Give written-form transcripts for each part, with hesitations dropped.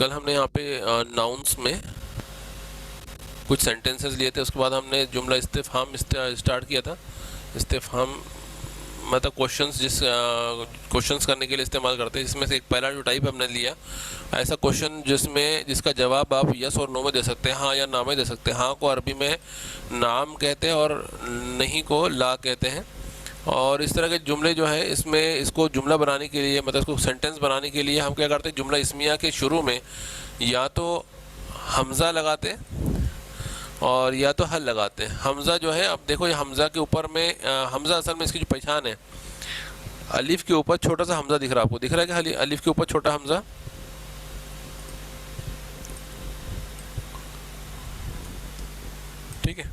कल हमने यहाँ पे नाउन्स में कुछ सेंटेंसेस लिए थे, उसके बाद हमने जुमला इस्तिफ़हाम स्टार्ट किया था। इस्तिफ़हाम मतलब क्वेश्चंस करने के लिए इस्तेमाल करते हैं। इसमें से एक पहला जो टाइप हमने लिया, ऐसा क्वेश्चन जिसका जवाब आप यस और नो में दे सकते हैं, हाँ या ना में दे सकते हैं। हाँ को अरबी में नाम कहते हैं और नहीं को ला कहते हैं। और इस तरह के जुमले जो है, इसमें इसको जुमला बनाने के लिए, मतलब इसको सेंटेंस बनाने के लिए हम क्या करते हैं, जुमला इस्मिया के शुरू में या तो हमज़ा लगाते हैं और या तो हल लगाते हैं। हमज़ा जो है, अब देखो ये हमज़ा के ऊपर में हमज़ा असल में इसकी जो पहचान है, अलिफ के ऊपर छोटा सा हमज़ा दिख रहा है, आपको दिख रहा है कि अलिफ के ऊपर छोटा हमज़ा, ठीक है।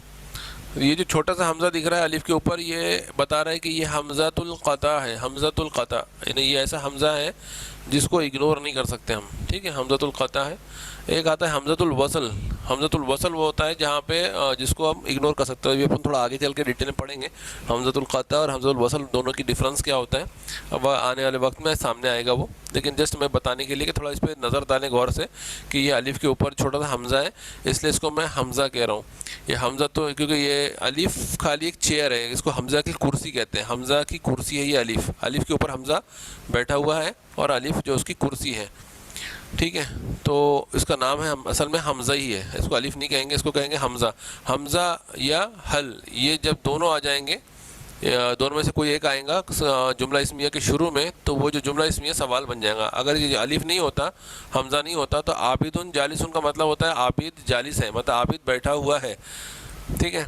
ये जो छोटा सा हमज़ा दिख रहा है अलिफ के ऊपर, ये बता रहा है कि ये हमज़ातुल क़ता है। हमज़ातुल क़ता यानी ये ऐसा हमज़ा है जिसको इग्नोर नहीं कर सकते हम, ठीक है। हमज़ातुल क़ता है। एक आता है हमज़ातुल वसल। हमज़ातुल वसल वो होता है जहाँ पे जिसको हम इग्नोर कर सकते हैं। ये अपन थोड़ा आगे चल के डिटेल में पढ़ेंगे, हमज़ातुल क़ता और हमज़ातुल वसल दोनों की डिफरेंस क्या होता है। अब आने वाले वक्त में सामने आएगा वो, लेकिन जस्ट मैं बताने के लिए कि थोड़ा इस पर नज़र डालें गौर से कि ये अलिफ के ऊपर छोटा सा हमज़ा है, इसलिए इसको मैं हमज़ा कह रहा हूँ। ये हमज़ा तो क्योंकि ये अलिफ खाली एक चेयर है, इसको हमज़ा की कुर्सी कहते हैं। हमज़ा की कुर्सी है ये अलिफ। अलिफ के ऊपर हमज़ा बैठा हुआ है और अलिफ जो उसकी कुर्सी है, ठीक है। तो इसका नाम है, असल में हमज़ा ही है, इसको अलिफ नहीं कहेंगे, इसको कहेंगे हमज़ा। हमज़ा या हल, ये जब दोनों आ जाएंगे, दोनों में से कोई एक आएगा जुमला इस्मिया के शुरू में, तो वो जो जुमला इस्मिया सवाल बन जाएगा। अगर ये अलिफ नहीं होता, हमज़ा नहीं होता, तो आबिदुन जालिसुन का मतलब होता है आबिद जालिस है, मतलब आबिद बैठा हुआ है, ठीक है।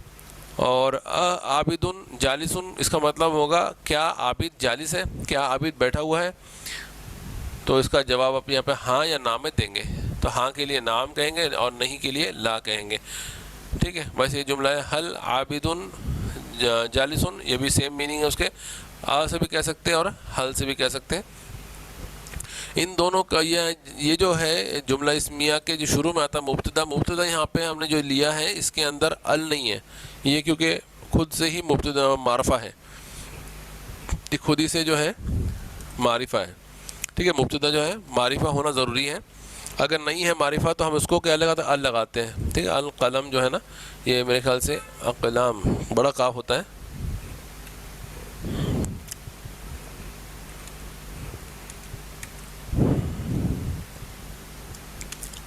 और आबिदुन जालिसुन इसका मतलब होगा क्या आबिद जालिस है, क्या आबिद बैठा हुआ है। तो इसका जवाब आप यहाँ पे हाँ या ना में देंगे। तो हाँ के लिए नाम कहेंगे और नहीं के लिए ला कहेंगे, ठीक है। बस ये जुमला है, हल आबिदुन जालिसुन, ये भी सेम मीनिंग है उसके। आ से भी कह सकते हैं और हल से भी कह सकते हैं। इन दोनों का ये जो है जुमला इस्मिया के जो शुरू में आता है मुब्तदा, मुब्तदा यहाँ पे हमने जो लिया है इसके अंदर अल नहीं है, ये क्योंकि खुद से ही मुब्तदा मारफा है, ये खुद ही से जो है मारिफा है, ठीक है। मुब्तदा जो है मारिफा होना ज़रूरी है। अगर नहीं है मारिफा तो हम उसको क्या लगाते हैं, अल लगाते हैं, ठीक है। अल कलम जो है ना, ये मेरे ख्याल से अकलाम बड़ा काफ होता है,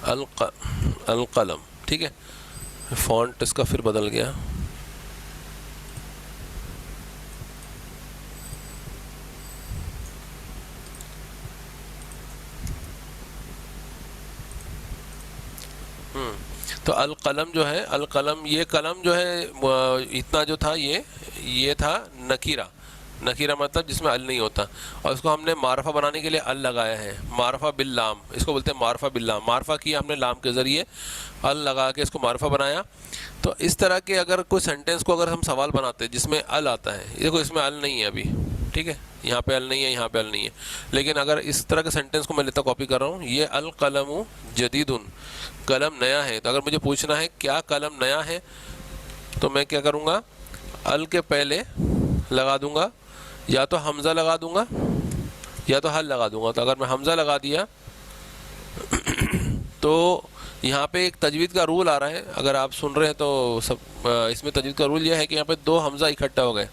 अल कलम, ठीक है। फॉन्ट इसका फिर बदल गया, तो अल कलम जो है, अल कलम, ये कलम जो है इतना जो था ये था नकीरा। नकीरा मतलब जिसमें अल नहीं होता, और इसको हमने मारफा बनाने के लिए अल लगाया है, मारफा बिल लाम, इसको बोलते हैं मारफा बिल लाम। मारफा किया हमने लाम के ज़रिए, अल लगा के इसको मारफा बनाया। तो इस तरह के अगर कोई सेंटेंस को अगर हम सवाल बनाते हैं जिसमें अल आता है, देखो इसमें अल नहीं है अभी, ठीक है, यहाँ पे अल नहीं है, यहाँ पे अल नहीं है, लेकिन अगर इस तरह के सेंटेंस को मैं लेता कॉपी कर रहा हूँ, ये अल कलमु जदीदुन, कलम नया है। तो अगर मुझे पूछना है क्या कलम नया है, तो मैं क्या करूँगा, अल के पहले लगा दूँगा, या तो हमज़ा लगा दूँगा या तो हल लगा दूँगा। तो अगर मैं हमज़ा लगा दिया तो यहाँ पे एक तजवीद का रूल आ रहा है, अगर आप सुन रहे हैं तो सब, इसमें तजवीद का रूल यह है कि यहाँ पे दो हमज़ा इकट्ठा हो गए।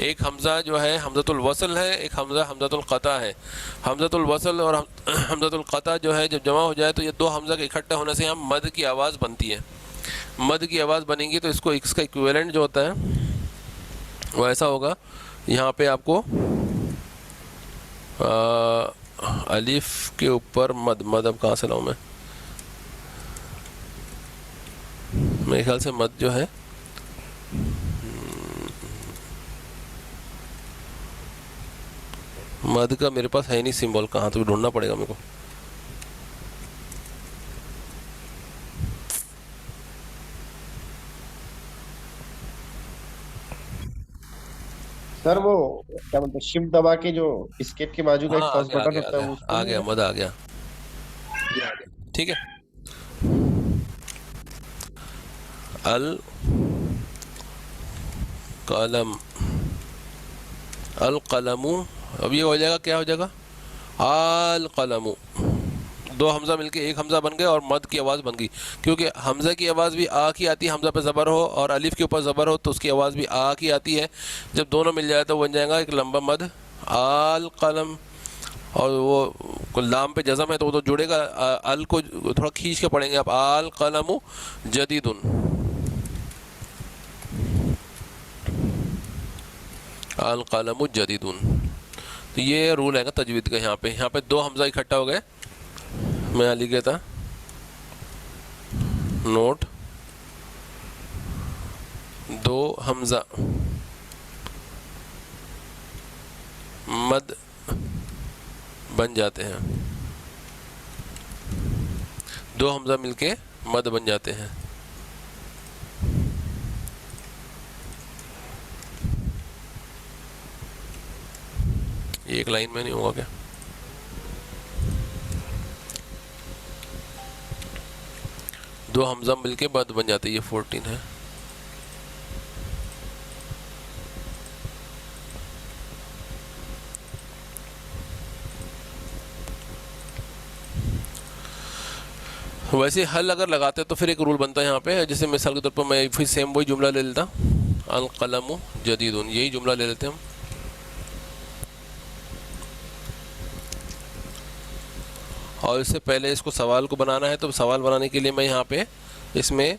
एक हमज़ा जो है हमज़ातुल वसल है, एक हमज़ा हमज़ातुल क़ता है। हमज़ातुल वसल और हमज़ातुल क़ता जो है जब जमा हो जाए तो ये दो हमज़ा के इकट्ठा होने से यहाँ मद की आवाज़ बनती है। मद की आवाज़ बनेगी तो इसका इक्विवेलेंट जो होता है वो ऐसा होगा, यहाँ पे आपको अलिफ के ऊपर मद, मद अब कहाँ से लाऊँ मैं, मेरे ख्याल से मद जो है मद का मेरे पास है नहीं सिंबल, कहाँ तो ढूंढना पड़ेगा मेरे को। सर वो क्या बोलते हैं, शिफ्ट दबा के जो एस्केप के बाजू का हाँ एक आ फर्स्ट गया आ बटन गया आ होता है गया वो उसको आ नहीं गया, है? मद आ गया, ठीक है। अल कलम, अल कलमु, अब ये हो जाएगा, क्या हो जाएगा, अल कलमु, दो हमज़ा मिलके एक हमज़ा बन गए और मद की आवाज़ बन गई, क्योंकि हमज़ा की आवाज़ भी आ की आती है, हमज़ा पे ज़बर हो और अलिफ के ऊपर ज़बर हो तो उसकी आवाज़ भी आ की आती है। जब दोनों मिल जाए तो बन जाएगा एक लंबा मद आल कलम, और वो लाम पे जज़म है तो वो तो जुड़ेगा, अल को थोड़ा खींच के पढ़ेंगे आप, आल कलमु जदीदुन, अल कलमु जदीदुन। तो ये रूल है तजवीद का। यहाँ पे दो हमज़ा इकट्ठा हो गए, मैं यहाँ लिख गया था नोट, दो हमज़ा मद बन जाते हैं, दो हमज़ा मिलके मद बन जाते हैं। एक लाइन में नहीं होगा क्या? दो हमज़ा मिलके मद बन जाते हैं, ये 14 है। वैसे हल अगर लगाते तो फिर एक रूल बनता है यहाँ पे, जैसे मिसाल के तौर पर मैं फिर सेम वही जुमला ले लेता, अल कलमु जदीदुन, यही जुमला ले लेते हम। और इससे पहले इसको सवाल को बनाना है, तो सवाल बनाने के लिए मैं यहाँ पे इसमें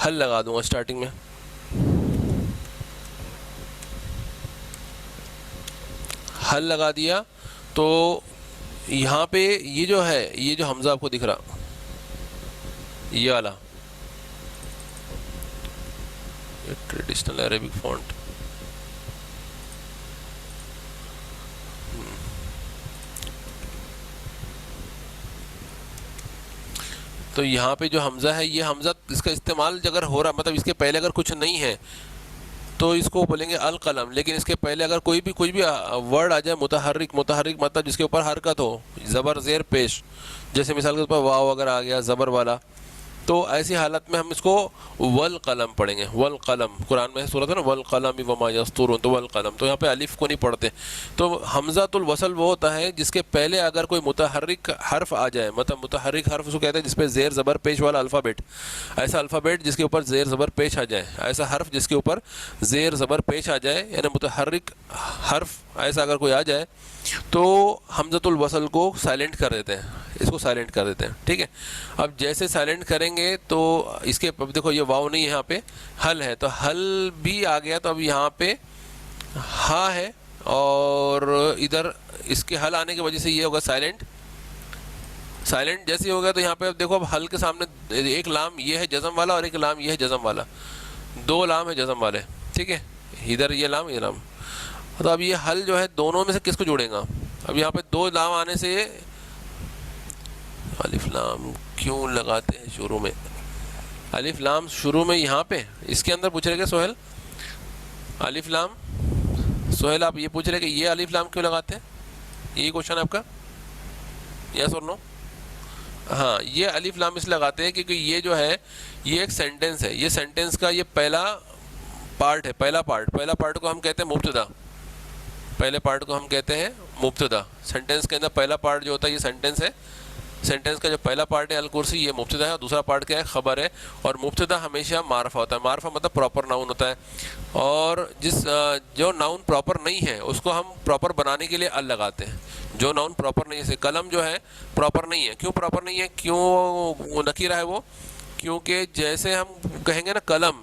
हल लगा दूंगा स्टार्टिंग में। हल लगा दिया तो यहाँ पे ये जो है, ये जो हमज़ा आपको दिख रहा, ये वाला, ये ट्रेडिशनल अरेबिक फॉन्ट, तो यहाँ पे जो हमज़ा है, ये हमज़ा इसका इस्तेमाल अगर हो रहा, मतलब इसके पहले अगर कुछ नहीं है तो इसको बोलेंगे अल कलम, लेकिन इसके पहले अगर कोई भी वर्ड आ जाए मुतहर्रिक, मुतहर्रिक मतलब जिसके ऊपर हरकत हो, ज़बर ज़ेर पेश, जैसे मिसाल के ऊपर वाव अगर आ गया ज़बर वाला, तो ऐसी हालत में हम इसको वल कलम पढ़ेंगे। वल कलम कुरान में सूरत है ना, वल कलम वमा यस्तुरून, तो वल कलम, तो यहाँ पे अलिफ को नहीं पढ़ते। तो हमज़ातुल वसल वो होता है जिसके पहले अगर कोई मुतहर्रिक हर्फ आ जाए, मतलब मुतहर्रिक हर्फ उसको कहते हैं जिसपे ज़ेर ज़बर पेश वाला अल्फ़ाबेट, ऐसा अल्फ़ाबेट जिसके ऊपर ज़ेर ज़बर पेश आ जाए, ऐसा हर्फ जिसके ऊपर ज़ेर ज़बर पेश आ जाए, यानी मुतहर्रिक हर्फ ऐसा अगर कोई आ जाए तो हमज़ातुल वसल को साइलेंट कर देते हैं, इसको साइलेंट कर देते हैं। ठीक है, अब जैसे साइलेंट करेंगे तो इसके, अब देखो ये वाव नहीं है, यहाँ पे हल है, तो हल भी आ गया, तो अब यहाँ पे हा है, और इधर इसके हल आने की वजह से ये होगा साइलेंट। साइलेंट जैसे हो गया तो यहाँ पे अब देखो, अब हल के सामने एक लाम ये है जज़म वाला और एक लाम ये है जज़म वाला, दो लाम है जज़म वाले। ठीक है, इधर ये लाम, ये लाम, तो अब ये हल जो है दोनों में से किसको जोड़ेगा? अब यहाँ पे दो लाम आने से, अलिफ लाम क्यों लगाते हैं शुरू में? अलिफ लाम शुरू में यहाँ पे इसके अंदर पूछ रहे क्या सोहेल? अलिफ लाम, सोहेल आप ये पूछ रहे कि ये अलिफ लाम क्यों लगाते हैं? यही क्वेश्चन है आपका, यस और नो? हाँ, ये अलिफ लाम इसलिए लगाते हैं क्योंकि ये जो है ये एक सेंटेंस है, ये सेंटेंस का ये पहला पार्ट है, पहला पार्ट को हम कहते हैं मुब्तदा, पहले पार्ट को हम कहते हैं मुब्तदा। सेंटेंस के अंदर पहला पार्ट जो होता है ये सेंटेंस है, सेंटेंस का जो पहला पार्ट है अल कुर्सी, ये मुब्तदा है, और दूसरा पार्ट क्या है? खबर है। और मुब्तदा हमेशा मारफा होता है, मारफा मतलब प्रॉपर नाउन होता है, और जो नाउन प्रॉपर नहीं है उसको हम प्रॉपर बनाने के लिए अल लगाते हैं। जो नाउन प्रॉपर नहीं है, जैसे कलम जो है प्रॉपर नहीं है, क्यों प्रॉपर नहीं है, क्यों नकीरा है वो? क्योंकि जैसे हम कहेंगे ना कलम,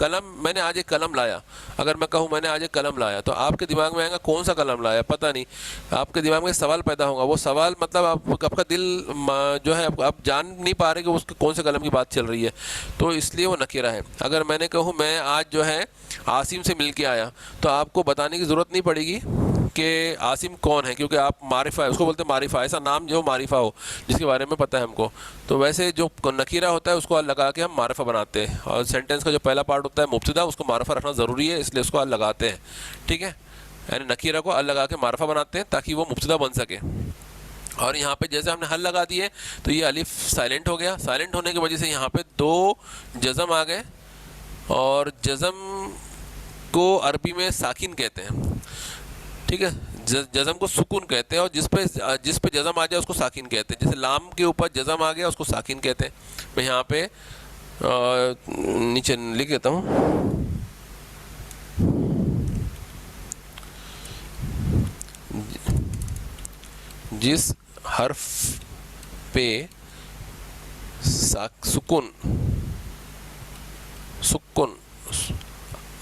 कलम, मैंने आज एक कलम लाया, अगर मैं कहूँ मैंने आज एक कलम लाया, तो आपके दिमाग में आएगा कौन सा कलम लाया, पता नहीं, आपके दिमाग में सवाल पैदा होगा, वो सवाल मतलब आपका दिल जो है आप जान नहीं पा रहे कि उसके कौन से कलम की बात चल रही है, तो इसलिए वो नकीरा है। अगर मैंने कहूँ मैं आज जो है आसिम से मिल के आया, तो आपको बताने की ज़रूरत नहीं पड़ेगी कि आसिम कौन है, क्योंकि आप मारिफा है, उसको बोलते हैं मारिफा, ऐसा नाम जो मारिफा हो जिसके बारे में पता है हमको। तो वैसे जो नकीरा होता है उसको लगा के हम मारिफा बनाते हैं, और सेंटेंस का जो पहला पार्ट होता है मुब्तदा, उसको मारिफा रखना ज़रूरी है, इसलिए उसको लगाते हैं। ठीक है, यानी नकीरा को लगा के मारिफा बनाते हैं ताकि वो मुब्तदा बन सके। और यहाँ पे जैसे हमने हल लगा दिए तो ये अलिफ साइलेंट हो गया, साइलेंट होने की वजह से यहाँ पे दो जज़म आ गए, और जज़म को अरबी में साकिन कहते हैं। ठीक है। जज़म को सुकून कहते हैं, और जिस पे जज़म आ जाए उसको साकिन कहते हैं। जैसे लाम के ऊपर जज़म आ गया उसको साकिन कहते हैं। मैं यहाँ पे नीचे लिख देता हूँ। जिस हर्फ पे सुकून सुकून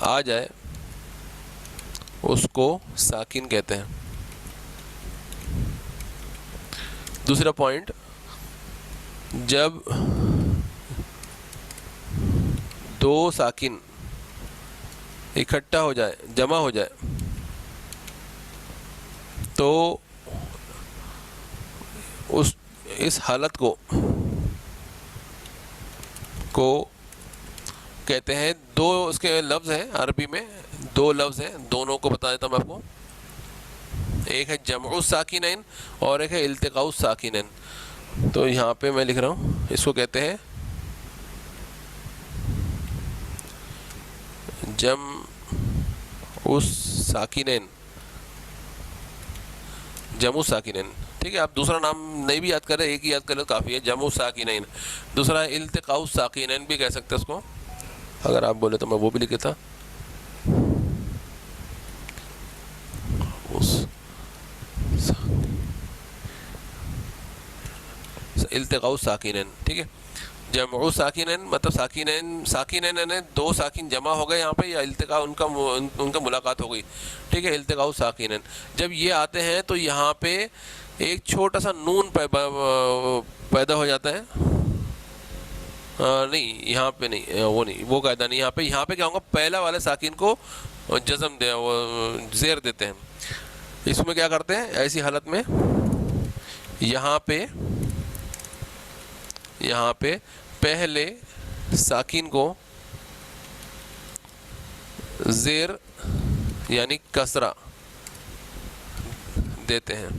आ जाए उसको साकिन कहते हैं। दूसरा पॉइंट, जब दो साकिन इकट्ठा हो जाए, जमा हो जाए, तो इस हालत को कहते हैं, दो उसके लफ्ज़ हैं अरबी में, दो लफ्ज़ हैं, दोनों को बता देता हूँ मैं आपको। एक है जमउ साकिनैन और एक है इल्तिकाउ साकिनैन। तो यहाँ पे मैं लिख रहा हूँ, इसको कहते हैं जमउ साकिनैन, जमउ साकिनैन। ठीक है, आप दूसरा नाम नहीं भी याद करें, एक ही याद करें तो काफ़ी है, जमउ साकिनैन। दूसरा है इल्तिकाउ साकिनैन भी कह सकते हैं उसको, अगर आप बोले तो मैं वो भी लिख देता। इल्तिकाउ साकिनैन, ठीक है। जमउ साकिनैन मतलब साकिनैन यानी दो साकिन जमा हो गए यहाँ पे, या इल्तिका उनका मुलाकात हो गई। ठीक है, इल्तिकाउ साकिनैन। जब ये आते हैं तो यहाँ पे एक छोटा सा नून पैदा हो जाता है। नहीं, यहाँ पे नहीं, वो नहीं, वो कायदा नहीं। यहाँ पे क्या होगा, पहला वाले साकिन को जज़म ज़ेर देते हैं। इसमें क्या करते हैं, ऐसी हालत में यहाँ पे पहले साकिन को ज़ेर यानी कसरा देते हैं,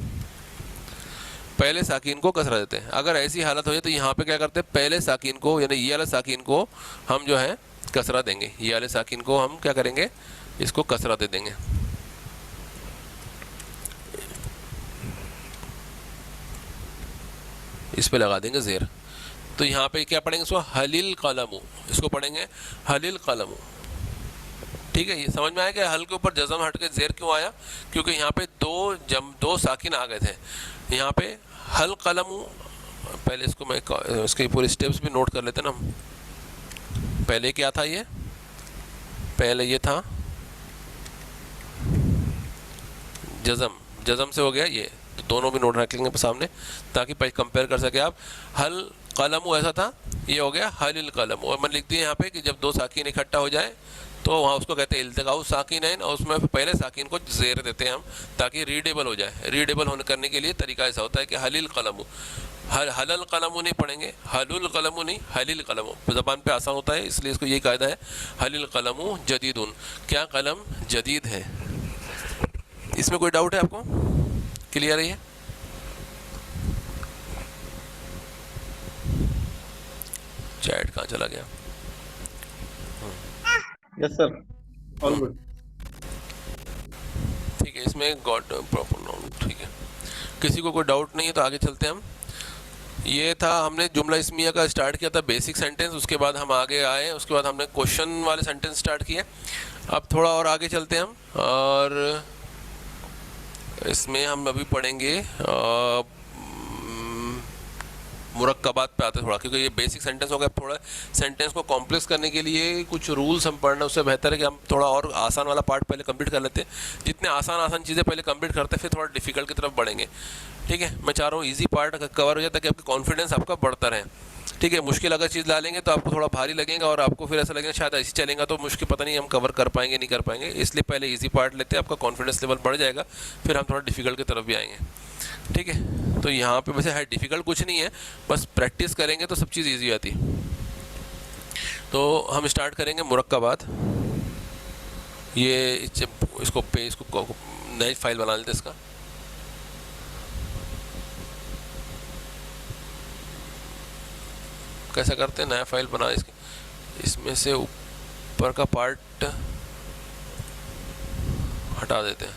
पहले साकिन को कसरा देते हैं। अगर ऐसी हालत हो जाए तो यहाँ पे क्या करते हैं, पहले साकिन को यानी ये वाले साकिन को हम जो है कसरा देंगे, ये वाले साकिन को हम क्या करेंगे, इसको कसरा दे देंगे। इस पे लगा देंगे ज़ेर। तो यहाँ पे क्या पढ़ेंगे, इसको हलिल कलमु, इसको पढ़ेंगे हलिल कलमु। ठीक है, ये समझ में आया कि हल के ऊपर जज़म हट के ज़ेर क्यों आया, क्योंकि यहाँ पे दो साकिन आ गए थे। यहाँ पे हल कलमु, पहले इसको मैं इसके पूरे स्टेप्स भी नोट कर लेते ना हम। पहले क्या था, ये पहले ये था जज़म से हो गया ये, तो दोनों भी नोट रख लेंगे सामने ताकि कंपेयर कर सके आप। हल कलमु ऐसा था, ये हो गया हलिल कलमु। और मैं लिख दिया यहाँ पे कि जब दो साकिन इकट्ठा हो जाए तो वहाँ उसको कहते हैं इल्तिकाउ साकिनैन, और उसमें पहले साकिन को ज़ेर देते हैं हम ताकि रीडेबल हो जाए। रीडेबल होने करने के लिए तरीका ऐसा होता है कि हलिल कलमु, हलल कलमु नहीं पढ़ेंगे, हलुल कलमु नहीं, हलिल कलमु। ज़बान पे आसान होता है, इसलिए इसको यही कायदा है, हलिल कलमु जदीदुन, क्या कलम जदीद है। इसमें कोई डाउट है आपको, क्लियर है ये? चैट कहाँ चला गया? Yes sir, all good. ठीक है, इसमें गॉट प्रॉपर नाउन, ठीक है। किसी को कोई डाउट नहीं है तो आगे चलते हैं हम। ये था, हमने जुमला इस्मिया का स्टार्ट किया था, बेसिक सेंटेंस, उसके बाद हम आगे आए, उसके बाद हमने क्वेश्चन वाले सेंटेंस स्टार्ट किए। अब थोड़ा और आगे चलते हैं हम, और इसमें हम अभी पढ़ेंगे मुरक्कबात पे आते हैं थोड़ा, क्योंकि ये बेसिक सेंटेंस हो गया। थोड़ा सेंटेंस को कॉम्प्लेक्स करने के लिए कुछ रूल्स हम पढ़ना, उससे बेहतर है कि हम थोड़ा और आसान वाला पार्ट पहले कंप्लीट कर लेते हैं। जितने आसान चीज़ें पहले कंप्लीट करते हैं फिर थोड़ा डिफिकल्ट की तरफ बढ़ेंगे। ठीक है, मैं चाह रहा हूँ ईजी पार्ट कवर हो जाए ताकि आपका कॉन्फिडेंस आपका बढ़ता रहे। ठीक है, मुश्किल अगर चीज़ ला लेंगे तो आपको थोड़ा भारी लगेगा और आपको फिर ऐसा लगेगा शायद ऐसे चलेगा तो मुश्किल, पता नहीं हम कवर कर पाएंगे नहीं कर पाएंगे। इसलिए पहले इजी पार्ट लेते हैं, आपका कॉन्फिडेंस लेवल बढ़ जाएगा, फिर हम थोड़ा डिफिकल्ट की तरफ भी आएंगे। ठीक है, तो यहाँ पे वैसे है डिफ़िकल्ट कुछ नहीं है, बस प्रैक्टिस करेंगे तो सब चीज़ ईजी आती। तो हम स्टार्ट करेंगे मुरक्कबात। ये इसको नई फाइल बना लेते इसका। कैसा करते हैं, नया फाइल बना, इसमें से ऊपर का पार्ट हटा देते हैं।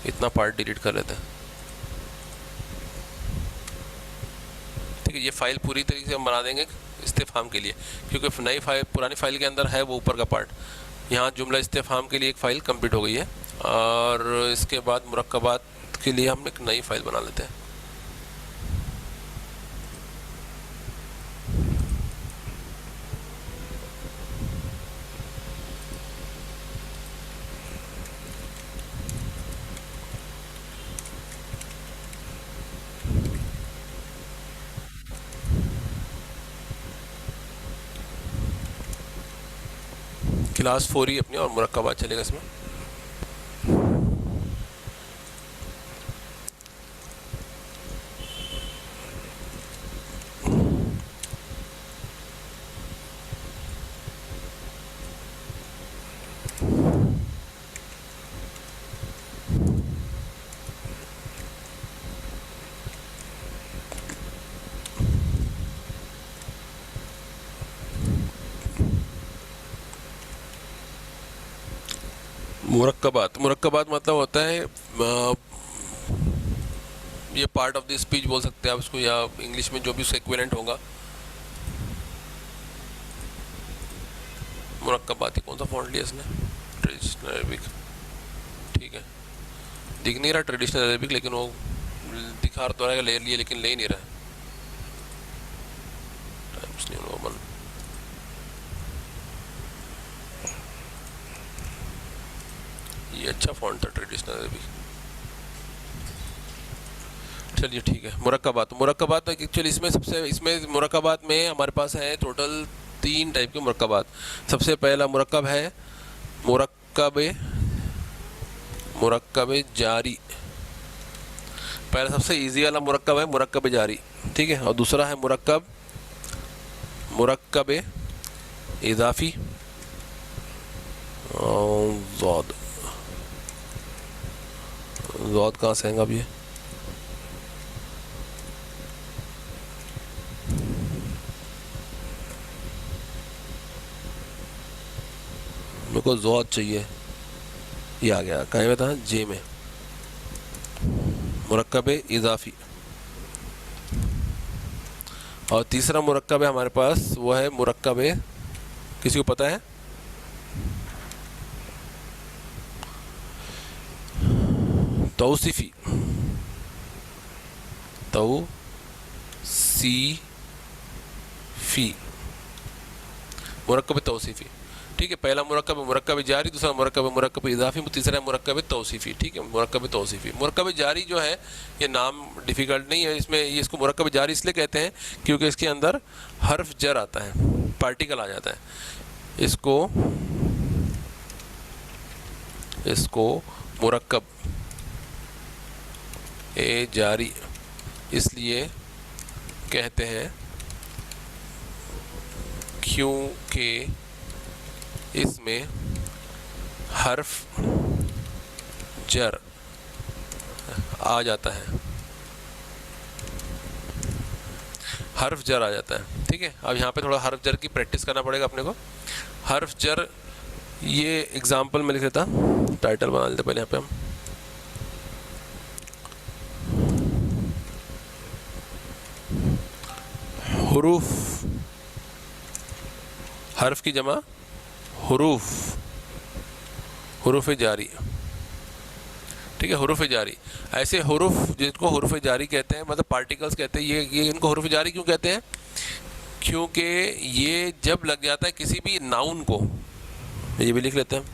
इतना पार्ट डिलीट कर लेते हैं। ठीक है, ये फाइल पूरी तरीके से हम बना देंगे इस्तिफ़हाम के लिए, क्योंकि नई फाइल पुरानी फाइल के अंदर है वो ऊपर का पार्ट। यहाँ जुमला इस्तिफ़हाम के लिए एक फ़ाइल कंप्लीट हो गई है, और इसके बाद मुरक्कबात के लिए हम एक नई फाइल बना लेते हैं। क्लास 4 ही अपनी, और मुरक्कबात चलेगा इसमें। मुरक्कबात मतलब होता है ये पार्ट ऑफ द स्पीच बोल सकते हैं आप इसको, या इंग्लिश में जो भी उसका इक्विवेलेंट होगा। मुरक्कबात ही कौन सा फॉन्ट लिया इसने? Traditional Arabic. ठीक है, दिख नहीं रहा ट्रेडिशनल अरेबिक, लेकिन वो दिखा तो रहा है ले लिए, लेकिन ले ही नहीं रहा है। Times new Roman. ये अच्छा फॉन्ट था ट्रेडिशनल अरेबिक। चलिए ठीक है, मुरक्कबात एक्चुअली इसमें मुरक्कबात में हमारे पास है टोटल 3 टाइप के मुरक्कबात। सबसे पहला मुरक्कब है मुरक्कब जारी। पहला सबसे इजी वाला मुरक्कब है मुरक्कब जारी, ठीक है। और दूसरा है मुरक्कब इजाफी। ज़ौद कहाँ से आएगा अब ये? मेरे को ज़ौद चाहिए, ये आ गया, कहीं में था जे में, मुरक्कब इजाफी। और तीसरा मुरक्कब है हमारे पास, वो है मुरक्कब, किसी को पता है? तौसीफ़ी। मुरक्कब तौसीफ़ी, ठीक है। पहला मुरक्कब है मुरक्कब जारी, दूसरा मुरक्कब है मुरक्कब इजाफी, तीसरा है मुरक्कब तौसीफ़ी, ठीक है। मुरक्कब तौसीफ़ी, मुरक्कब जारी जो है ये नाम डिफ़िकल्ट नहीं है, इसमें ये इसको मुरक्कब जारी इसलिए कहते हैं क्योंकि इसके अंदर हर्फ जर आता है, पार्टिकल आ जाता है। इसको मुरक्कब जारी इसलिए कहते हैं क्योंकि इसमें हर्फ जर आ जाता है, हर्फ जर आ जाता है, ठीक है। अब यहाँ पे थोड़ा हर्फ जर की प्रैक्टिस करना पड़ेगा अपने को। हर्फ जर, ये एग्जाम्पल में लिख देता, टाइटल बना लेते पहले यहाँ पे हम। हुरूफ, हर्फ की जमा हुरूफ जारी, ठीक है। हुरूफ जारी, ऐसे हुरूफ जिनको हुरूफ जारी कहते हैं, मतलब पार्टिकल्स कहते हैं, ये इनको हुरूफ जारी क्यों कहते हैं? क्योंकि ये जब लग जाता है किसी भी नाउन को, ये भी लिख लेते हैं,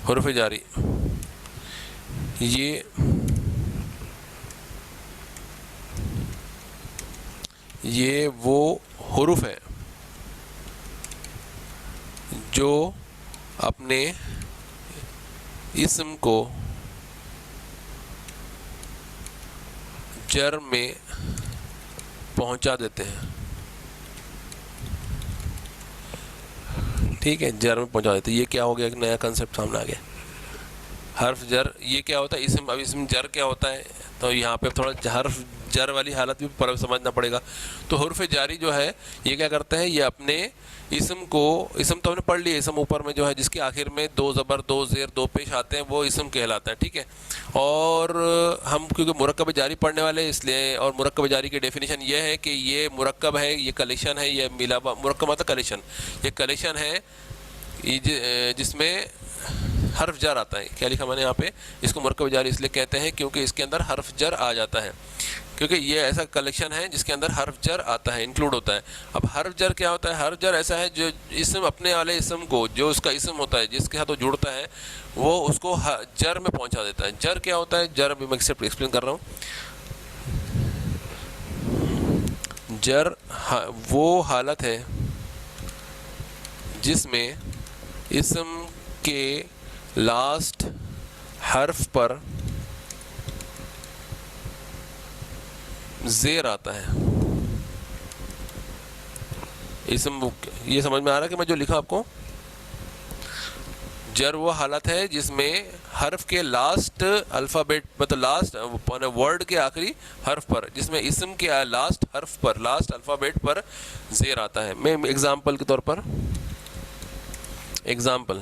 हुरूफ जारी, ये वो हुरूफ है जो अपने इस्म को जर में पहुंचा देते हैं, ठीक है। जर में पहुंचा देते हैं, ये क्या हो गया? एक नया कंसेप्ट सामने आ गया, हर्फ जर। ये क्या होता है? अब इसम जर क्या होता है? तो यहाँ पे थोड़ा हर्फ जर वाली हालत भी पर समझना पड़ेगा। तो हुर्फ जारी जो है ये क्या करता है, ये अपने इसम को, इसम तो हमने पढ़ लिया, इसम ऊपर में जो है जिसके आखिर में दो ज़बर दो ज़ेर दो पेश आते हैं वो इसम कहलाता है, ठीक है। और हम क्योंकि मुरक्कब जारी पढ़ने वाले हैं इसलिए, और मुरक्कब जारी की डेफिनेशन ये है कि ये मुरक्कब है, ये कलेक्शन है, ये मिलावा, मुरक्कब मतलब कलेक्शन, ये कलेक्शन है जिसमें हर्फ जर आता है। क्या लिखा मैंने यहाँ पे, इसको मुरक्कब जारी इसलिए कहते हैं क्योंकि इसके अंदर हर्फ जर आ जाता है, क्योंकि ये ऐसा कलेक्शन है जिसके अंदर हर्फ जर आता है, इंक्लूड होता है। अब हर्फ जर क्या होता है, हर्फ जर ऐसा है जो इसम अपने वाले इसम को, जो उसका इसम होता है जिसके साथ वो जुड़ता है, वो उसको जर में पहुंचा देता है। जर क्या होता है, जर अभी मैं सिर्फ एक्सप्लेन कर रहा हूँ। जर वो हालत है जिसमें इसम के लास्ट हर्फ पर ज़ेर आता है। इसम, ये समझ में आ रहा है कि मैं जो लिखा आपको, जर वो हालत है जिसमें हर्फ के लास्ट अल्फ़ाबेट, मतलब लास्ट वर्ड के आखिरी हर्फ पर, जिसमें इसम के लास्ट हर्फ पर, लास्ट अल्फ़ाबेट पर ज़ेर आता है। मैं एग्जांपल के तौर पर, एग्जांपल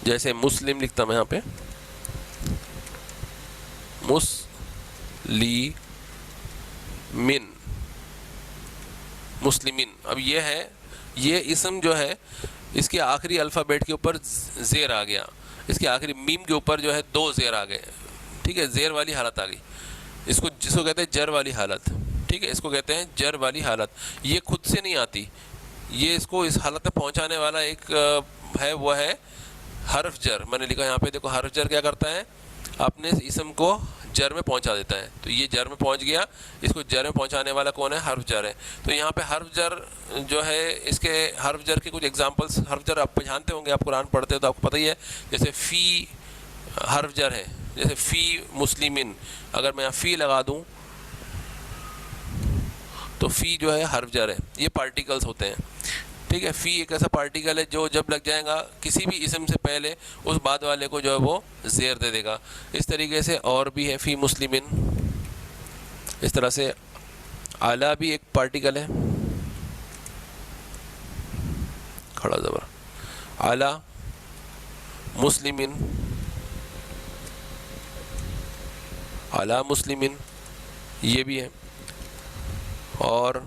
जैसे मुस्लिम लिखता मैं यहाँ पे, मुस्लिमिन, मुस्लिमिन। अब ये है, ये इसम जो है इसके आखिरी अल्फ़ाबेट के ऊपर ज़ेर आ गया, इसके आखिरी मीम के ऊपर जो है दो ज़ेर आ गए, ठीक है, ज़ेर वाली हालत आ गई। इसको, जिसको कहते हैं जर वाली हालत, ठीक है, इसको कहते हैं जर वाली हालत। ये खुद से नहीं आती, ये इसको इस हालत में पहुंचाने वाला एक है, वो है हर्फ जर। मैंने लिखा यहाँ पे, देखो हर्फ जर क्या करता है, अपने इसम को जर में पहुंचा देता है। तो ये जर में पहुंच गया, इसको जर में पहुंचाने वाला कौन है, हर्फ जर है। तो यहाँ पे हर्फ जर जो है, इसके हर्फ जर के कुछ एग्जांपल्स, हर्फ जर आप जानते होंगे, आप कुरान पढ़ते हो तो आपको पता ही है। जैसे फ़ी हर्फ जर है, जैसे फ़ी मुस्लिमिन, अगर मैं यहाँ फ़ी लगा दूँ तो फ़ी जो है हर्फ जर है। ये पार्टिकल्स होते हैं, ठीक है। फ़ी एक ऐसा पार्टिकल है जो जब लग जाएगा किसी भी इसम से पहले, उस बाद वाले को जो है वो ज़ेर दे देगा। इस तरीके से और भी है, फ़ी मुस्लिमिन, इस तरह से आला भी एक पार्टिकल है, खड़ा ज़बर, आला मुस्लिमिन, आला मुस्लिमिन, ये भी है। और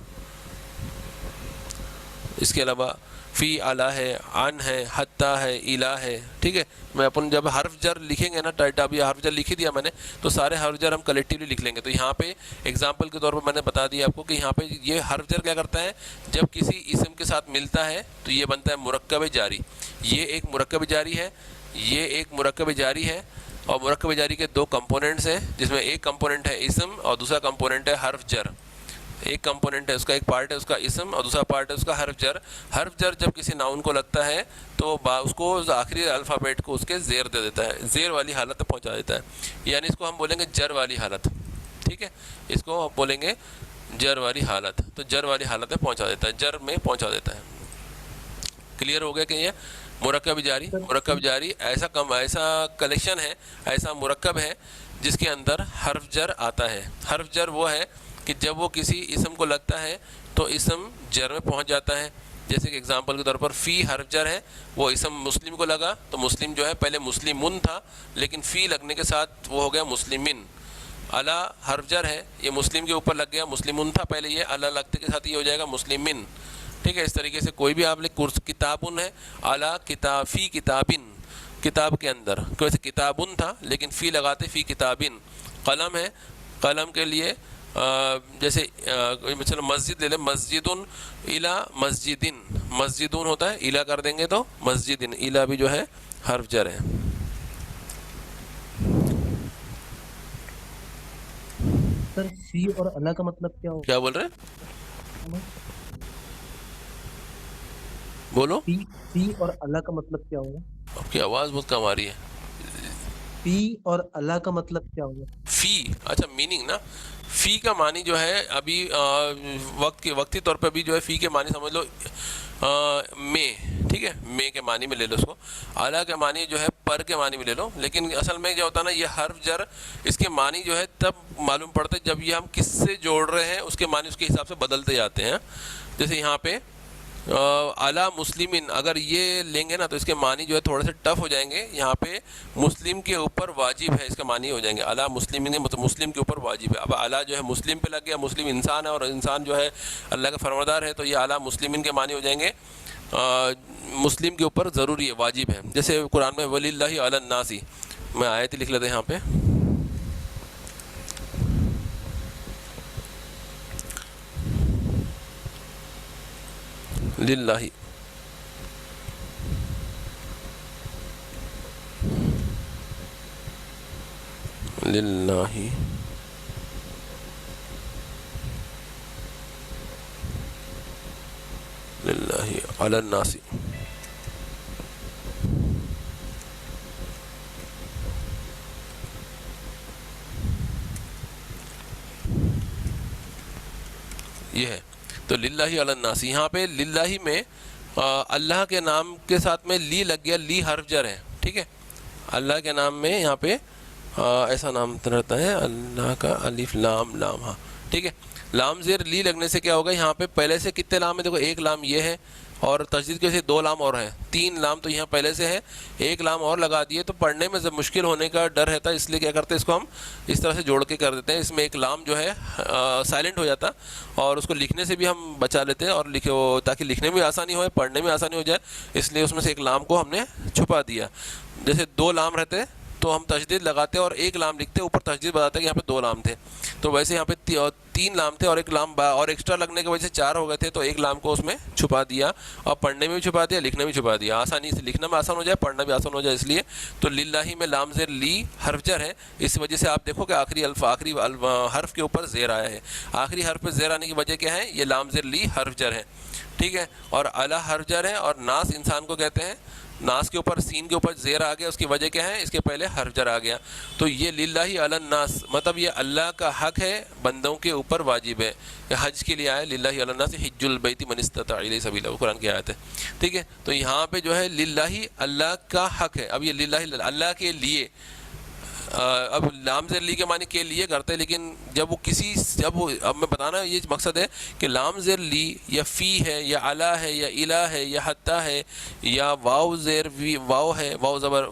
इसके अलावा फ़ी आला है, अन है, हत्ता है, इला है, ठीक है। मैं अपन जब हर्फ जर लिखेंगे ना, अभी हर्फ जर लिख ही दिया मैंने, तो सारे हर्फ जर हम कलेक्टिवली लिख लेंगे। तो यहाँ पे एग्जांपल के तौर पर मैंने बता दिया आपको कि यहाँ पे ये हर्फ जर क्या करता है, जब किसी इसम के साथ मिलता है तो ये बनता है मुरक्कब जारी। ये एक मुरक्कब जारी है, ये एक मुरक्कब जारी है। और मुरक्कब जारी के दो कंपोनेंट्स हैं, जिसमें एक कंपोनेंट है इसम और दूसरा कंपोनेंट है हर्फ जर। एक कंपोनेंट है उसका, एक पार्ट है उसका इसम और दूसरा पार्ट है उसका हर्फ जर। हर्फ जर जब किसी नाउन को लगता है तो उसको आखिरी अल्फ़ाबेट को उसके ज़ेर दे देता है, ज़ेर वाली हालत में पहुंचा देता है। यानी इसको हम बोलेंगे जर वाली हालत, ठीक है, इसको हम बोलेंगे जर वाली हालत। तो जर वाली हालत में पहुंचा देता है, जर में पहुंचा देता है। क्लियर हो गया कि ये मुरक्कब जारी, मुरक्कब जारी ऐसा कलेक्शन है, ऐसा मुरक्कब है जिसके अंदर हर्फ जर आता है। हर्फ जर वो है कि जब वो किसी इसम को लगता है तो इसम जर में पहुंच जाता है। जैसे कि एग्जांपल के तौर पर फ़ी हर्फ जर है, वो इसम मुस्लिम को लगा तो मुस्लिम जो है पहले मुस्लिमुन था, लेकिन फ़ी लगने के साथ वो हो गया मुस्लिमिन। अला हर्फ जर है, ये मुस्लिम के ऊपर लग गया, मुस्लिमुन था पहले, ये अला लगते के साथ ये हो जाएगा मुस्लिमिन, ठीक है। इस तरीके से कोई भी आप लिख, कुर्स किताबुन है, अला किताब, फ़ी किताबिन, किताब के अंदर वैसे किताबुन था लेकिन फ़ी लगाते फ़ी किताबिन। कलम है, कलम के लिए जैसे चलो मस्जिद ले लें, मस्जिदुन इला मस्जिदिन, मस्जिदुन होता है, इला कर देंगे तो मस्जिदिन, इला भी जो है हर्फ जर है। सर सी और अला का मतलब क्या होगा? क्या बोल रहे हैं, बोलो। सी और अला का मतलब क्या होगा? आपकी आवाज़ बहुत कम आ रही है। फ़ी और अला का मतलब क्या होगा? फ़ी, अच्छा मीनिंग ना, फ़ी का मानी जो है अभी वक्ती तौर पे भी जो है फ़ी के मानी समझ लो में, ठीक है, में के मानी में ले लो उसको, अला के मानी जो है पर के मानी में ले लो। लेकिन असल में क्या होता है ना, ये हर्फ जर इसके मानी जो है तब मालूम पड़ते जब ये हम किससे जोड़ रहे हैं, उसके मानी उसके हिसाब से बदलते जाते हैं। जैसे यहाँ पे अला मुस्लिमिन अगर ये लेंगे ना तो इसके मानी जो है थोड़े से टफ हो जाएंगे। यहाँ पे मुस्लिम के ऊपर वाजिब है, इसका मानी हो जाएंगे अला मुस्लिमिन, मतलब मुस्लिम के ऊपर वाजिब है। अब अला जो है मुस्लिम पे लग गया, मुस्लिम इंसान है और इंसान जो है अल्लाह का फरमादार है, तो ये अला मुस्लिमिन के मानी हो जाएंगे मुस्लिम के ऊपर ज़रूरी है, वाजिब है। जैसे कुरान में वलिल्लाहि अलन नासी, मैं आयत लिख लेते हैं यहाँ पे, लिल्लाहि लिल्लाहि लिल्लाहि अलन नासी। ये है तो लिल्लाही अलन नासी। यहाँ पे लिल्लाही में अल्लाह के नाम के साथ में ली लग गया, ली हर्फ जर है, ठीक है। अल्लाह के नाम में यहाँ पे ऐसा नाम रहता है अल्लाह का, अलिफ लाम लाम, हाँ ठीक है। लाम ज़ेर ली लगने से क्या होगा, यहाँ पे पहले से कितने लाम है, देखो एक लाम ये है और तस्दीद की वजह से 2 लाम और है, 3 लाम तो यहाँ पहले से है, 1 लाम और लगा दिए तो पढ़ने में जब मुश्किल होने का डर रहता है, इसलिए क्या करते हैं इसको हम इस तरह से जोड़ के कर देते हैं। इसमें एक लाम जो है साइलेंट हो जाता और उसको लिखने से भी हम बचा लेते हैं, और लिखे ताकि लिखने में आसानी हो, पढ़ने में आसानी हो जाए, इसलिए उसमें से एक लाम को हमने छुपा दिया। जैसे 2 लाम रहते तो हम तशदीद लगाते और 1 लाम लिखते, ऊपर तशदीद बताते कि यहाँ पे 2 लाम थे, तो वैसे यहाँ पे 3 लाम थे और 1 लाम और एक्स्ट्रा लगने की वजह से 4 हो गए थे, तो 1 लाम को उसमें छुपा दिया और पढ़ने में भी छुपा दिया, लिखने में छुपा दिया, आसानी से लिखना में आसान हो जाए, पढ़ना भी आसान हो जाए इसलिए। तो लिल्लाही में लाम ज़ेर ली हर्फ जर है, इस वजह से आप देखो कि आखिरी हर्फ के ऊपर ज़ेर आया है। आखिरी हर्फ पर ज़ेर आने की वजह क्या है, ये लाम ज़ेर ली हर्फ जर है, ठीक है। और अला हर्फ जर है और नास इंसान को कहते हैं, नास के ऊपर सीन के ऊपर ज़ेर आ गया, उसकी वजह क्या है, इसके पहले हर्फ जर आ गया। तो ये लिल्लाही अलन नास मतलब ये अल्लाह का हक है, बंदों के ऊपर वाजिब है, ये हज के लिए आया लिल्लाही अलन नास हिज्जुल बैति मन इस्तता इलैहि सबीला, कुरान की आयत है, ठीक है। तो यहाँ पे जो है लिल्लाही अल्लाह का हक है। अब ये लिल्लाही अल्लाह के लिए, अब लाम ज़ेर ली के माने के लिए करते हैं, लेकिन जब वो अब मैं बताना ये मकसद है कि लाम ज़ेर ली या फ़ी है या अला है या इला है या हत्ता है या वाव ज़ेर वी वाव है, वाव ज़बर,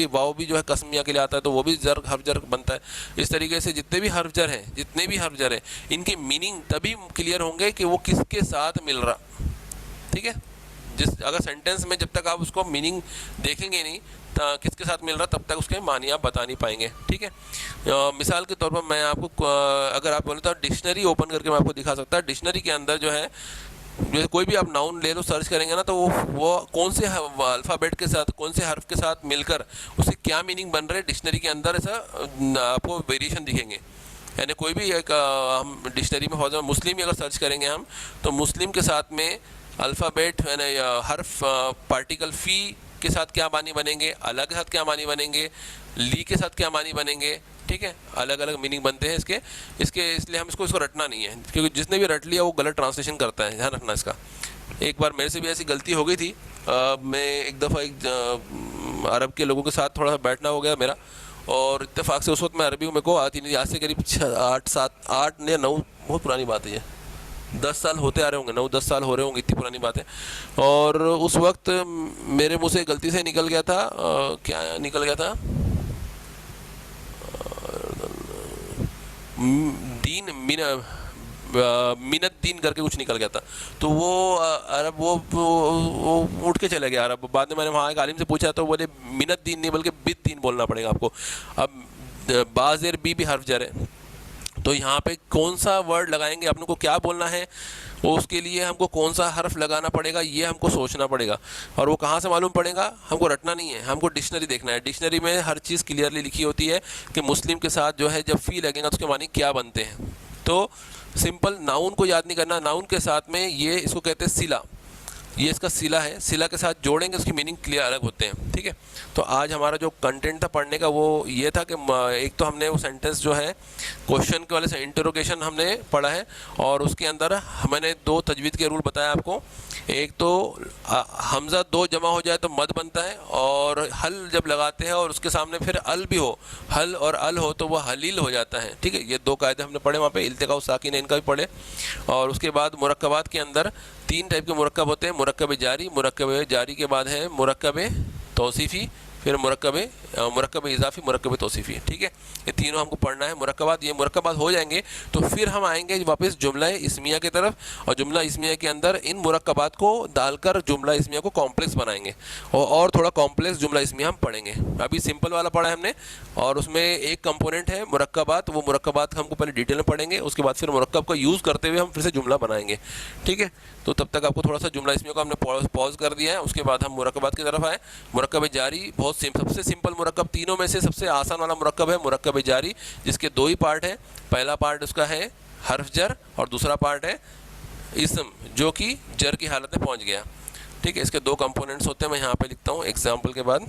वाव भी जो है कसमिया के लिए आता है, तो वो भी ज़र हर्फ जर बनता है। इस तरीके से जितने भी हर्फ जर हैं इनकी मीनिंग तभी क्लियर होंगे कि वो किसके साथ मिल रहा, ठीक है। अगर सेंटेंस में जब तक आप उसको मीनिंग देखेंगे नहीं किसके साथ मिल रहा, तब तक उसके मानी आप बता नहीं पाएंगे, ठीक है। मिसाल के तौर पर मैं आपको अगर आप बोले तो डिक्शनरी ओपन करके मैं आपको दिखा सकता। डिक्शनरी के अंदर जो है जैसे कोई भी आप नाउन ले लो, सर्च करेंगे ना, तो वो कौन से अल्फ़ाबेट के साथ, कौन से हर्फ के साथ मिलकर उससे क्या मीनिंग बन रहे हैं, डिक्शनरी के अंदर ऐसा आपको वेरिएशन दिखेंगे। यानी कोई भी एक हम डिक्शनरी में फॉर मुस्लिम अगर सर्च करेंगे हम, तो मुस्लिम के साथ में अल्फ़ाबेट यानी हर्फ पार्टिकल फ़ी के साथ क्या मानी बनेंगे, अला के साथ क्या मानी बनेंगे, ली के साथ क्या मानी बनेंगे, ठीक है। अलग अलग मीनिंग बनते हैं इसके इसलिए हम इसको रटना नहीं है, क्योंकि जिसने भी रट लिया वो गलत ट्रांसलेशन करता है, ध्यान रखना इसका। एक बार मेरे से भी ऐसी गलती हो गई थी, मैं एक दफ़ा एक अरब के लोगों के साथ थोड़ा सा बैठना हो गया मेरा, और इत्तेफाक से उस वक्त मैं अरबी मेरे को आती नहीं, आज से करीब 8 या 9 बहुत पुरानी बात है, ये 10 साल होते आ रहे होंगे, 9-10 साल हो रहे होंगे, इतनी पुरानी बात है। और उस वक्त मेरे मुंह से गलती से निकल गया था, क्या निकल गया था, दीन मिनत दीन करके कुछ निकल गया था। तो वो अरब वो उठ के चले गया अरब। बाद में मैंने वहाँ एक आलिम से पूछा तो बोले मिनत दीन नहीं बल्कि बिद दीन बोलना पड़ेगा आपको। अब बाज़ेर भी हर्फ जर है, तो यहाँ पे कौन सा वर्ड लगाएंगे, अपने को क्या बोलना है, उसके लिए हमको कौन सा हर्फ लगाना पड़ेगा, ये हमको सोचना पड़ेगा। और वो कहाँ से मालूम पड़ेगा, हमको रटना नहीं है, हमको डिक्शनरी देखना है। डिक्शनरी में हर चीज़ क्लियरली लिखी होती है कि मुस्लिम के साथ जो है जब फ़ी लगेगा तो उसके मानी क्या बनते हैं। तो सिंपल नाउन को याद नहीं करना, नाउन के साथ में ये इसको कहते हैं सिला। ये इसका सिला है, सिला के साथ जोड़ेंगे उसकी मीनिंग क्लियर अलग होते हैं, ठीक है। तो आज हमारा जो कंटेंट था पढ़ने का वो ये था कि एक तो हमने वो सेंटेंस जो है क्वेश्चन के वाले से इंटरोगेशन हमने पढ़ा है, और उसके अंदर मैंने 2 तजवीद के रूल बताया आपको। एक तो हमज़ा 2 जमा हो जाए तो मद बनता है, और हल जब लगाते हैं और उसके सामने फिर अल भी हो, हल और अल हो तो वह हलील हो जाता है, ठीक है। ये 2 कायदे हमने पढ़े वहाँ पे, इल्तिका साकिन इनका भी पढ़े। और उसके बाद मुरक्कबात के अंदर 3 टाइप के मुरक्कब होते हैं, मुरक्कब जारी के बाद है मुरक्कब तौसीफ़ी, फिर मुरक्कब इजाफ़ी, मुरक्कब तौसीफ़ी, ठीक है। ये तीनों हमको पढ़ना है मुरक्कबात। ये मुरक्कबात हो जाएंगे तो फिर हम आएंगे वापस जुमला इस्मिया की तरफ, और जुमला इस्मिया के अंदर इन मुरक्कबात को डालकर जुमला इस्मिया को कॉम्प्लेक्स बनाएंगे, और थोड़ा कॉम्प्लेक्स जुमला इस्मिया हम पढ़ेंगे। अभी सिंपल वाला पढ़ा है हमने, और उसमें एक कंपोनेंट है मुरक्कबात, वो मुरक्कबात हमको पहले डिटेल में पढ़ेंगे, उसके बाद फिर मुरक्कब का यूज़ करते हुए हम फिर से जुमला बनाएंगे, ठीक है। तो तब तक आपको थोड़ा सा जुमला इस्मिया को हमने पॉज कर दिया है। उसके बाद हम मुरक्कबात की तरफ आए। मुरक्कब जारी बहुत सबसे सिंपल मुरक्कब, तीनों में से सबसे आसान वाला मुरक्कब है मुरक्कब जारी, जिसके 2 ही पार्ट है। पहला पार्ट उसका है हर्फ जर, और दूसरा पार्ट है इसम जो कि जर की हालत में पहुंच गया, ठीक है। इसके 2 कंपोनेंट्स होते हैं, मैं यहाँ पे लिखता हूँ एग्जाम्पल के बाद।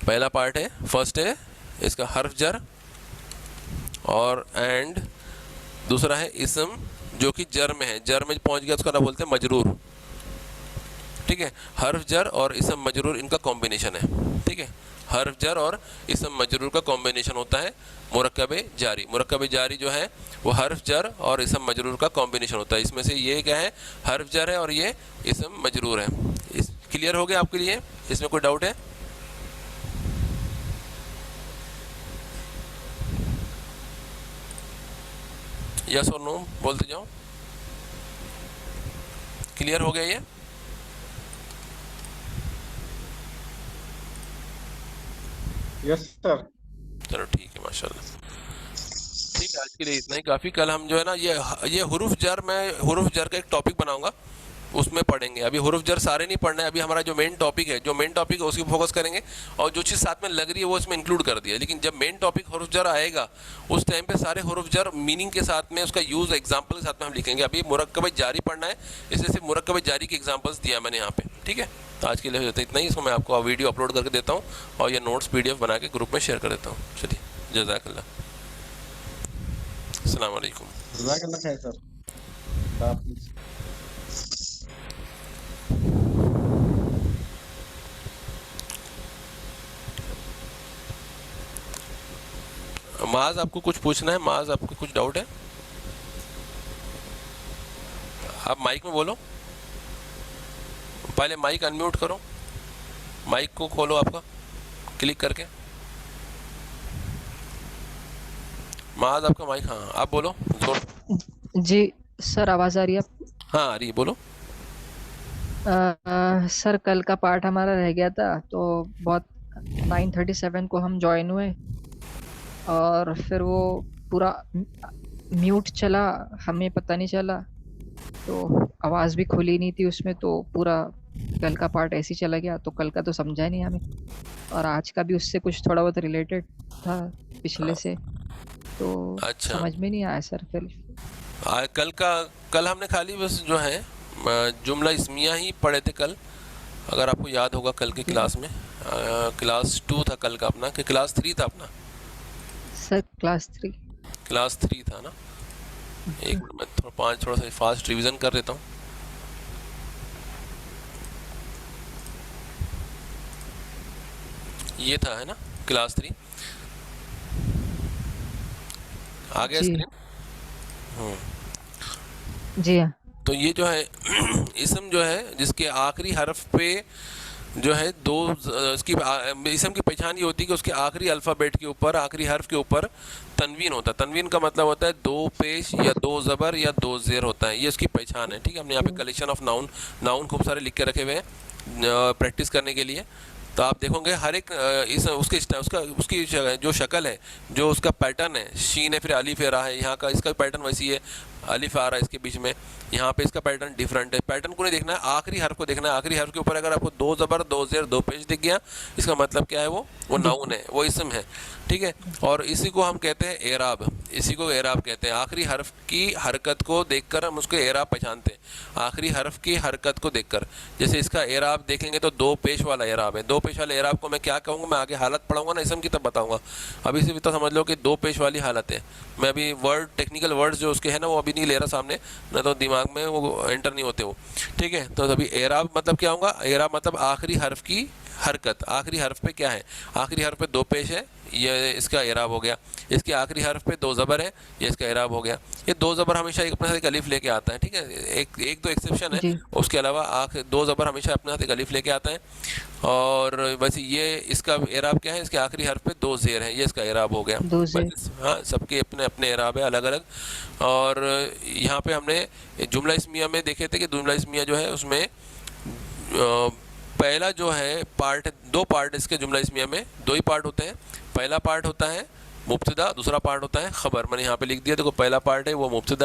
पहला पार्ट है, फर्स्ट है इसका हर्फ जर, और एंड दूसरा है इसम जो कि जर में है, जर में पहुंच गया उसका ना बोलते हैं मजरूर, ठीक है। हर्फ जर और इसम मजरूर इनका कॉम्बिनेशन है, ठीक है। हर्फ जर और इसम मजरूर का कॉम्बिनेशन होता है मुरक्कब जारी। मुरक्कब जारी जो है वो हर्फ जर और इसम मजरूर का कॉम्बिनेशन होता है। इसमें से ये क्या है, हर्फ जर है और ये इसम मजरूर है। इस क्लियर हो गया आपके लिए? इसमें कोई डाउट है? यस और नो बोलते जाओ। क्लियर हो गया ये? Yes sir. चलो ठीक है, माशाल्लाह। ठीक है, आज के लिए इतना ही काफ़ी। कल हम जो है ना ये हुरूफ जर, मैं हुरूफ जर का एक टॉपिक बनाऊंगा, उसमें पढ़ेंगे। अभी हुरूफ जर सारे नहीं पढ़ना है, अभी हमारा जो मेन टॉपिक है उसी पर फोकस करेंगे, और जो चीज़ साथ में लग रही है वो इसमें इंक्लूड कर दिया। लेकिन जब मेन टॉपिक हुरूफ जर आएगा उस टाइम पे सारे हुरूफ जर मीनिंग के साथ में, उसका यूज़ एग्जाम्पल के साथ में हम लिखेंगे। अभी मुरक्कब जारी पढ़ना है, इसलिए सिर्फ मुरक्कब जारी के एग्जाम्पल्स दिया मैंने यहाँ पे, ठीक है। तो आज के लिए इतना ही। इसको मैं आपको वीडियो अपलोड करके देता हूँ, और ये नोट्स PDF बना के ग्रुप में शेयर कर देता हूँ। चलिए, जज़ाकल्लाह, अस्सलाम वालेकुम। जज़ाकल्लाह खैर सर। हाफिज़। माज, आपको कुछ पूछना है? माज, आपको कुछ डाउट है? आप माइक में बोलो, पहले माइक अनम्यूट करो, माइक को खोलो आपका क्लिक करके। माज, आपका माइक, हाँ आप बोलो जोर। जी सर, आवाज़ आ रही है आपको? हाँ आ रही है, बोलो। सर, कल का पार्ट हमारा रह गया था, तो बहुत 9:37 को हम ज्वाइन हुए, और फिर वो पूरा म्यूट चला, हमें पता नहीं चला, तो आवाज़ भी खुली नहीं थी उसमें, तो पूरा कल का पार्ट ऐसे ही चला गया। तो कल का तो समझा नहीं हमें, और आज का भी उससे कुछ थोड़ा बहुत रिलेटेड था पिछले से, तो अच्छा, समझ में नहीं आया सर फिर। कल हमने खाली बस जो है जुमला इस्मिया ही पढ़े थे कल, अगर आपको याद होगा कल की क्लास में। क्लास 2 था कल का अपना, कि क्लास 3 था अपना? सर क्लास 3 था ना। एक मिनट, मैं थोड़ा सा फास्ट रिवीजन कर देता हूँ। ये था, है ना, क्लास 3 आ गया जी स्क्रीन? जी हाँ। तो ये जो है इसम जो है जिसके आखिरी हर्फ पे जो है इसकी इसम की पहचान ये होती है कि उसके आखिरी अल्फ़ाबेट के ऊपर, आखिरी हर्फ के ऊपर तनवीन होता है। तनवीन का मतलब होता है 2 पेश या 2 ज़बर या 2 ज़ेर होता है, ये उसकी पहचान है, ठीक है। हमने यहाँ पे कलेक्शन ऑफ नाउन खूब सारे लिख के रखे हुए हैं प्रैक्टिस करने के लिए। तो आप देखोगे हर एक उसकी जो शक्ल है, जो उसका पैटर्न है, शीन है, फिर अलिफ है, रा है, यहाँ का इसका पैटर्न वैसी है। अलिफ आ रहा है इसके बीच में, यहाँ पे इसका पैटर्न डिफरेंट है। पैटर्न को नहीं देखना है, आखिरी हर्फ को देखना है। आखिरी हर्फ के ऊपर अगर आपको 2 ज़बर 2 ज़ेर 2 पेश दिख गया, इसका मतलब क्या है, वो नाउन है, वो इसम है, ठीक है। और इसी को हम कहते हैं एराब, इसी को एराब कहते हैं। आखिरी हर्फ की हरकत को देखकर हम उसको एराब पहचानते हैं, आखिरी हर्फ की हरकत को देखकर। जैसे इसका एराब देखेंगे तो 2 पेश वाला एराब है। 2 पेश वाले एराब को मैं क्या कहूँगा, मैं आगे हालत पढ़ाऊंगा ना इसम की तब बताऊंगा। अभी से भी तो समझ लो कि 2 पेश वाली हालत है। मैं अभी वर्ड टेक्निकल वर्ड्स जो उसके हैं ना वो अभी नहीं ले रहा सामने, ना तो दिमाग में वो एंटर नहीं होते वो, ठीक है। तो अभी एराब मतलब क्या होगा, एराब मतलब आखिरी हर्फ की हरकत। आखिरी हर्फ पे क्या है, आखिरी हर्फ पे 2 पेश है, ये इसका एराब हो गया। इसके आखिरी हर्फ पे 2 ज़बर है, ये इसका एराब हो गया। ये 2 ज़बर हमेशा अपने साथ एक अलिफ लेके आता है, ठीक है। एक दो एक्सेप्शन है, जी उसके अलावा 2 ज़बर हमेशा अपने साथ एक अलिफ लेके आता है। और वैसे ये इसका एराब क्या है, इसके आखिरी हर्फ पे 2 ज़ेर है, ये इसका एराब हो गया। 2 ज़ेर। बस हाँ, सबके अपने अपने एराब है अलग अलग। और यहाँ पे हमने जुमला इस्मिया में देखे थे कि जुमला इस्मिया जो है उसमें पहला जो है पार्ट, 2 पार्ट इसके जुमला इस्मिया में, 2 ही पार्ट होते हैं। पहला पार्ट होता है मुब्तदा, दूसरा पार्ट होता है खबर। मैंने यहाँ पे लिख दिया, देखो पहला पार्ट है वो मुब्तदा